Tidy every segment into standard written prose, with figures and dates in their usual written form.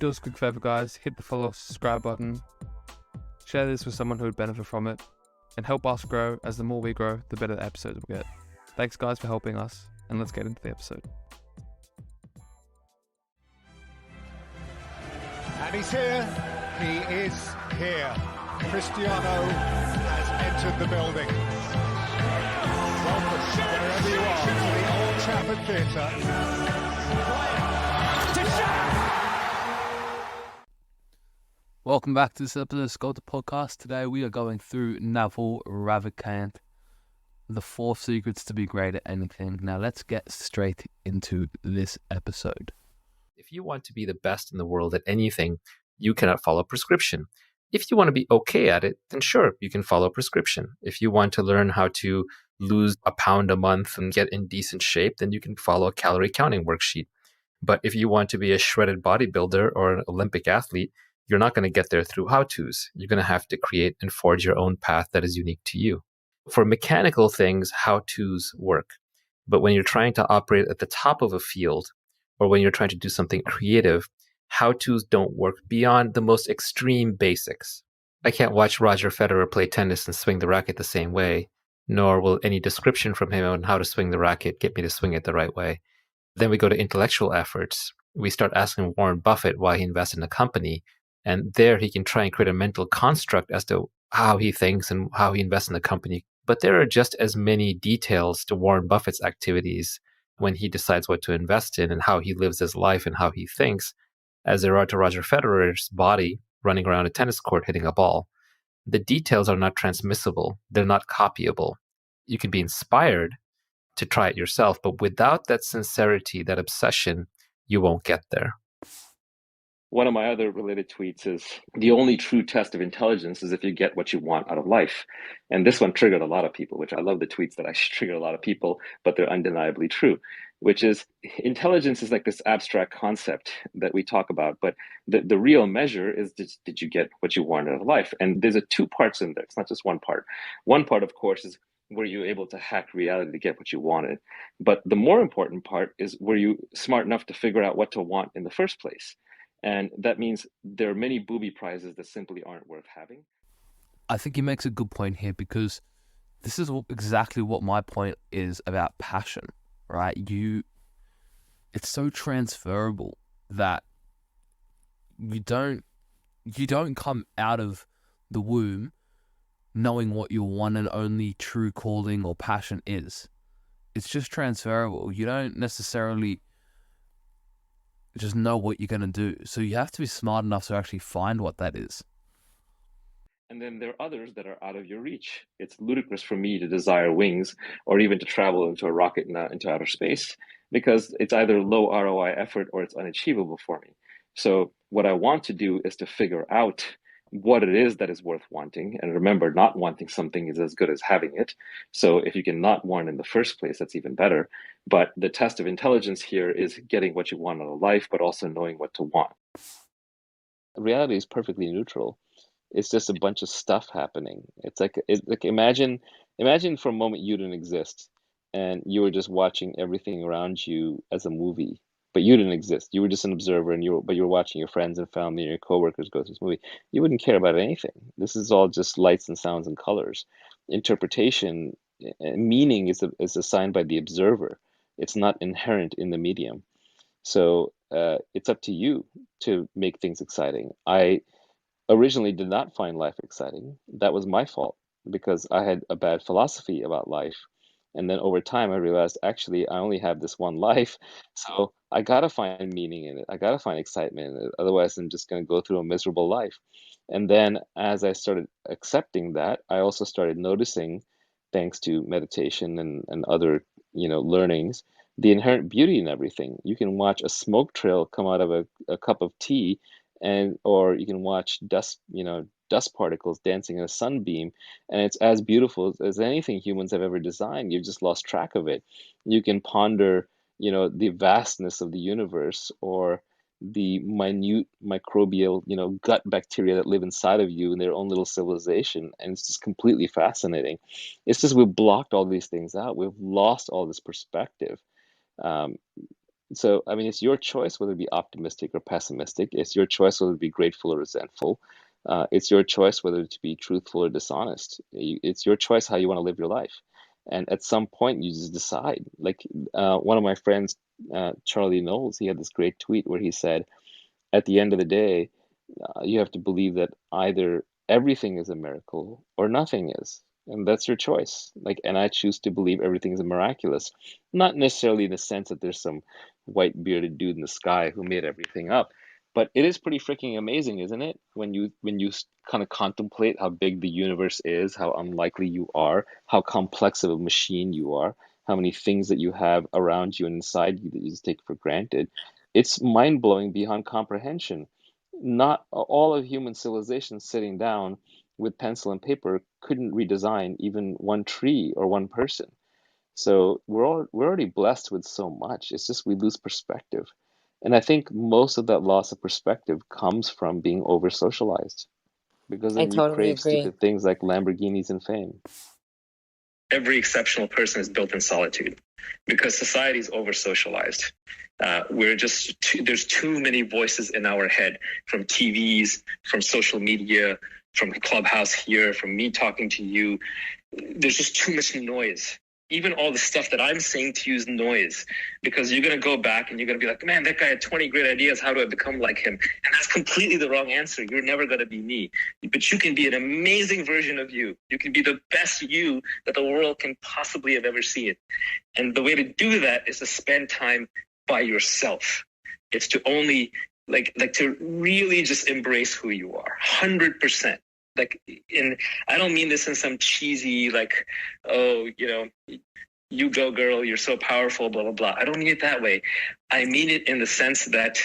Do us a quick favor, guys. Hit the follow, subscribe button. Share this with someone who would benefit from it. And help us grow, as the more we grow, the better the episodes will get. Thanks, guys, for helping us. And let's get into the episode. And he's here. He is here. Cristiano has entered the building. Welcome, wherever you are, to the Old Trafford Theatre. Welcome back to this episode of SCULPTED podcast. Today we are going through Naval, Ravikant, the 4 secrets to be great at anything. Now let's get straight into this episode. If you want to be the best in the world at anything, you cannot follow prescription. If you want to be okay at it, then sure, you can follow prescription. If you want to learn how to lose a pound a month and get in decent shape, then you can follow a calorie counting worksheet. But if you want to be a shredded bodybuilder or an Olympic athlete, you're not going to get there through how-tos. You're going to have to create and forge your own path that is unique to you. For mechanical things, how-tos work. But when you're trying to operate at the top of a field, or when you're trying to do something creative, how-tos don't work beyond the most extreme basics. I can't watch Roger Federer play tennis and swing the racket the same way, nor will any description from him on how to swing the racket get me to swing it the right way. Then we go to intellectual efforts. We start asking Warren Buffett why he invests in a company, and there he can try and create a mental construct as to how he thinks and how he invests in the company. But there are just as many details to Warren Buffett's activities when he decides what to invest in and how he lives his life and how he thinks, as there are to Roger Federer's body running around a tennis court hitting a ball. The details are not transmissible. They're not copyable. You can be inspired to try it yourself, but without that sincerity, that obsession, you won't get there. One of my other related tweets is, the only true test of intelligence is if you get what you want out of life. And this one triggered a lot of people, which I love the tweets that I trigger a lot of people, but they're undeniably true, which is intelligence is like this abstract concept that we talk about. But the real measure is, did you get what you want out of life? And there's 2 parts in there. It's not just one part. One part, of course, is were you able to hack reality to get what you wanted? But the more important part is, were you smart enough to figure out what to want in the first place? And that means there are many booby prizes that simply aren't worth having. I think he makes a good point here, because this is exactly what my point is about passion, right? It's so transferable that you don't come out of the womb knowing what your one and only true calling or passion is. It's just transferable. You don't necessarily just know what you're going to do. So you have to be smart enough to actually find what that is. And then there are others that are out of your reach. It's ludicrous for me to desire wings or even to travel into a rocket into outer space, because it's either low ROI effort or it's unachievable for me. So what I want to do is to figure out what it is that is worth wanting. And remember, not wanting something is as good as having it. So if you can not want in the first place, that's even better. But the test of intelligence here is getting what you want out of life, but also knowing what to want. Reality is perfectly neutral. It's just a bunch of stuff happening. It's like imagine for a moment you didn't exist and you were just watching everything around you as a movie. But you didn't exist. You were just an observer, and you were watching your friends and family and your coworkers go through this movie. You wouldn't care about anything. This is all just lights and sounds and colors. Interpretation, meaning is assigned by the observer. It's not inherent in the medium. So it's up to you to make things exciting. I originally did not find life exciting. That was my fault, because I had a bad philosophy about life. And then over time, I realized, actually, I only have this one life. So I got to find meaning in it. I got to find excitement in it. Otherwise, I'm just going to go through a miserable life. And then as I started accepting that, I also started noticing, thanks to meditation and other, learnings, the inherent beauty in everything. You can watch a smoke trail come out of a cup of tea, or you can watch dust particles dancing in a sunbeam, and it's as beautiful as anything humans have ever designed. You've just lost track of it. You can ponder, the vastness of the universe, or the minute microbial, gut bacteria that live inside of you in their own little civilization, and it's just completely fascinating. It's just we've blocked all these things out. We've lost all this perspective. So, I mean, it's your choice whether to be optimistic or pessimistic. It's your choice whether to be grateful or resentful. It's your choice whether to be truthful or dishonest. It's your choice how you want to live your life. And at some point, you just decide. Like one of my friends, Charlie Knowles, he had this great tweet where he said, at the end of the day, you have to believe that either everything is a miracle or nothing is. And that's your choice. Like, and I choose to believe everything is miraculous, not necessarily in the sense that there's some white bearded dude in the sky who made everything up, but it is pretty freaking amazing, isn't it? When you kind of contemplate how big the universe is, how unlikely you are, how complex of a machine you are, how many things that you have around you and inside you that you just take for granted. It's mind blowing beyond comprehension. Not all of human civilization sitting down with pencil and paper couldn't redesign even one tree or one person. So we're already blessed with so much. It's just we lose perspective. And I think most of that loss of perspective comes from being over socialized because I then you totally crave agree. stupid things like Lamborghinis and fame. Every exceptional person is built in solitude because society is over socialized. There's too many voices in our head, from TVs, from social media, from Clubhouse here, from me talking to you. There's just too much noise. Even all the stuff that I'm saying to you is noise, because you're going to go back and you're going to be like, man, that guy had 20 great ideas. How do I become like him? And that's completely the wrong answer. You're never going to be me, but you can be an amazing version of you. You can be the best you that the world can possibly have ever seen. And the way to do that is to spend time by yourself. It's to only like to really just embrace who you are 100%. Like, I don't mean this in some cheesy, like, oh, you go girl, you're so powerful, blah, blah, blah. I don't mean it that way. I mean it in the sense that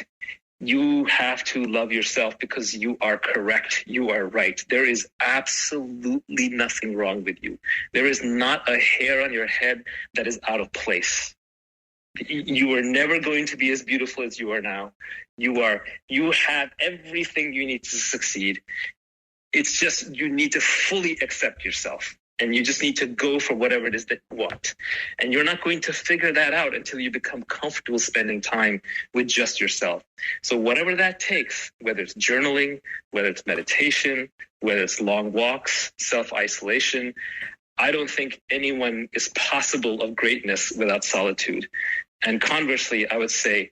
you have to love yourself because you are correct. You are right. There is absolutely nothing wrong with you. There is not a hair on your head that is out of place. You are never going to be as beautiful as you are now. You have everything you need to succeed. It's just you need to fully accept yourself, and you just need to go for whatever it is that you want. And you're not going to figure that out until you become comfortable spending time with just yourself. So whatever that takes, whether it's journaling, whether it's meditation, whether it's long walks, self-isolation, I don't think anyone is possible of greatness without solitude. And conversely, I would say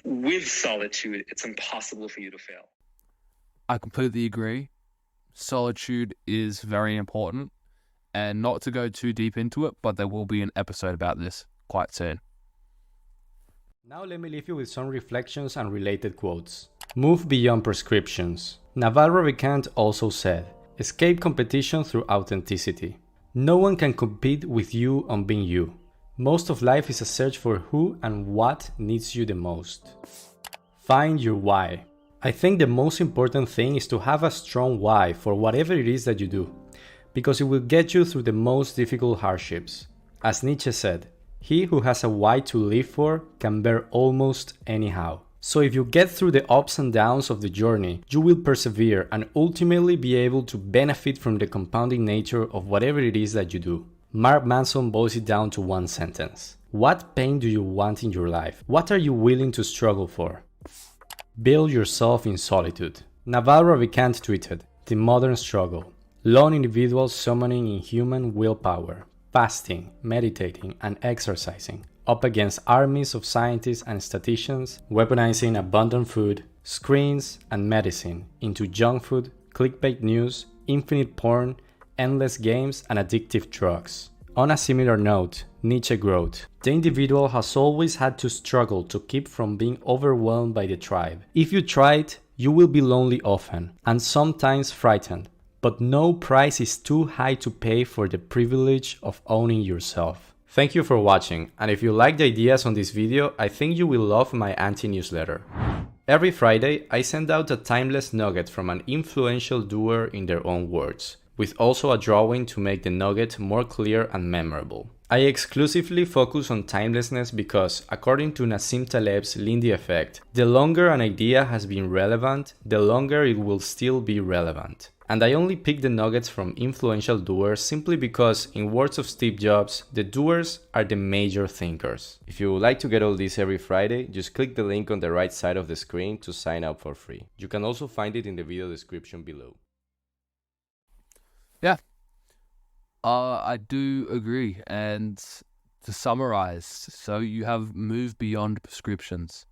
with solitude, it's impossible for you to fail. I completely agree. Solitude is very important, and not to go too deep into it, but there will be an episode about this quite soon. Now let me leave you with some reflections and related quotes. Move beyond prescriptions. Naval Ravikant also said, escape competition through authenticity. No one can compete with you on being you. Most of life is a search for who and what needs you the most. Find your why. I think the most important thing is to have a strong why for whatever it is that you do, because it will get you through the most difficult hardships. As Nietzsche said, he who has a why to live for can bear almost anyhow. So if you get through the ups and downs of the journey, you will persevere and ultimately be able to benefit from the compounding nature of whatever it is that you do. Mark Manson boils it down to one sentence. What pain do you want in your life? What are you willing to struggle for? Build yourself in solitude. Naval Ravikant tweeted, the modern struggle. Lone individuals summoning inhuman willpower, fasting, meditating, and exercising, up against armies of scientists and statisticians, weaponizing abundant food, screens, and medicine into junk food, clickbait news, infinite porn, endless games, and addictive drugs. On a similar note, Nietzsche wrote, the individual has always had to struggle to keep from being overwhelmed by the tribe. If you try it, you will be lonely often, and sometimes frightened, but no price is too high to pay for the privilege of owning yourself. Thank you for watching, and if you like the ideas on this video, I think you will love my anti-newsletter. Every Friday, I send out a timeless nugget from an influential doer in their own words, with also a drawing to make the nugget more clear and memorable. I exclusively focus on timelessness because, according to Nassim Taleb's Lindy effect, the longer an idea has been relevant, the longer it will still be relevant. And I only pick the nuggets from influential doers simply because, in words of Steve Jobs, the doers are the major thinkers. If you would like to get all this every Friday, just click the link on the right side of the screen to sign up for free. You can also find it in the video description below. Yeah. I do agree. And to summarize, so you have moved beyond prescriptions.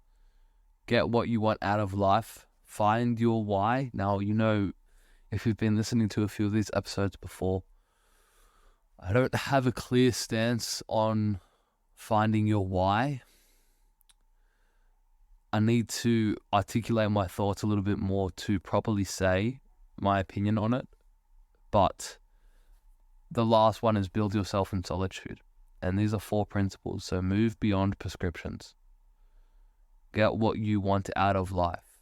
Get what you want out of life. Find your why. Now, if you've been listening to a few of these episodes before, I don't have a clear stance on finding your why. I need to articulate my thoughts a little bit more to properly say my opinion on it. But the last one is build yourself in solitude. And these are 4 principles. So move beyond prescriptions. Get what you want out of life.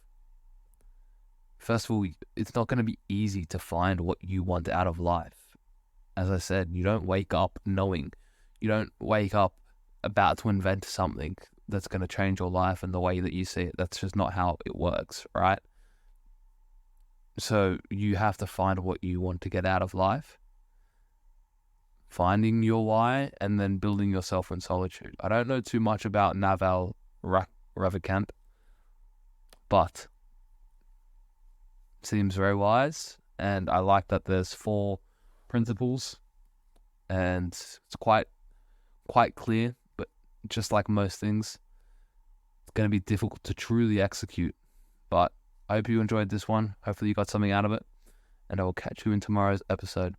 First of all, it's not going to be easy to find what you want out of life. As I said, you don't wake up knowing. You don't wake up about to invent something that's going to change your life and the way that you see it. That's just not how it works, right? So you have to find what you want to get out of life. Finding your why, and then building yourself in solitude. I don't know too much about Naval Ravikant, but seems very wise, and I like that there's 4 principles, and it's quite clear, but just like most things, it's going to be difficult to truly execute. But I hope you enjoyed this one. Hopefully you got something out of it, and I will catch you in tomorrow's episode.